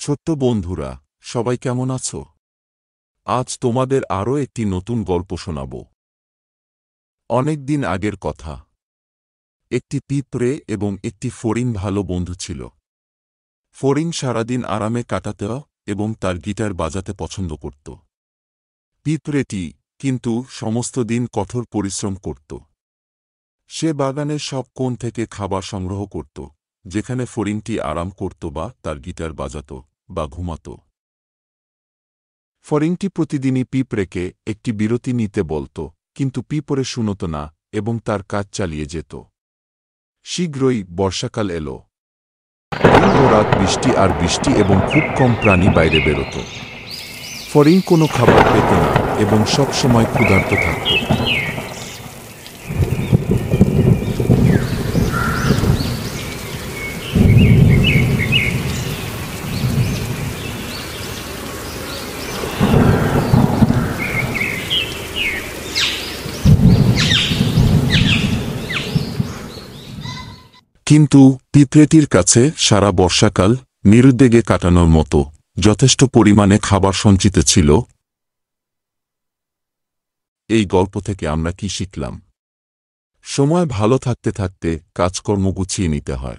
ছোট্ট বন্ধুরা, সবাই কেমন আছো? আজ তোমাদের আরও একটি নতুন গল্প শোনাব। অনেক দিন আগের কথা। একটি পিঁপড়ে এবং একটি ফড়িং ভালো বন্ধু ছিল। ফড়িং সারাদিন আরামে কাটাতে এবং তার গিটার বাজাতে পছন্দ করত। পিঁপড়েটি কিন্তু সমস্ত দিন কঠোর পরিশ্রম করত। সে বাগানের সব কোণ থেকে খাবার সংগ্রহ করত, যেখানে ফড়িংটি আরাম করত বা তার গিটার বাজাত বা ঘুমাত। ফড়িংটি প্রতিদিনই পিঁপড়েকে একটি বিরতি নিতে বলত, কিন্তু পিঁপড়ে শুনত না এবং তার কাজ চালিয়ে যেত। শীঘ্রই বর্ষাকাল এল। দিন ও রাত বৃষ্টি আর বৃষ্টি এবং খুব কম প্রাণী বাইরে বেরোত। ফড়িং কোনো খাবার পেত না এবং সব সময় ক্ষুধার্ত থাকত। কিন্তু পিঁপড়েটির কাছে সারা বর্ষাকাল নিরুদ্বেগে কাটানোর মতো যথেষ্ট পরিমাণে খাবার সঞ্চিত ছিল। এই গল্প থেকে আমরা কি শিখলাম? সময় ভালো থাকতে থাকতে কাজকর্ম গুছিয়ে নিতে হয়।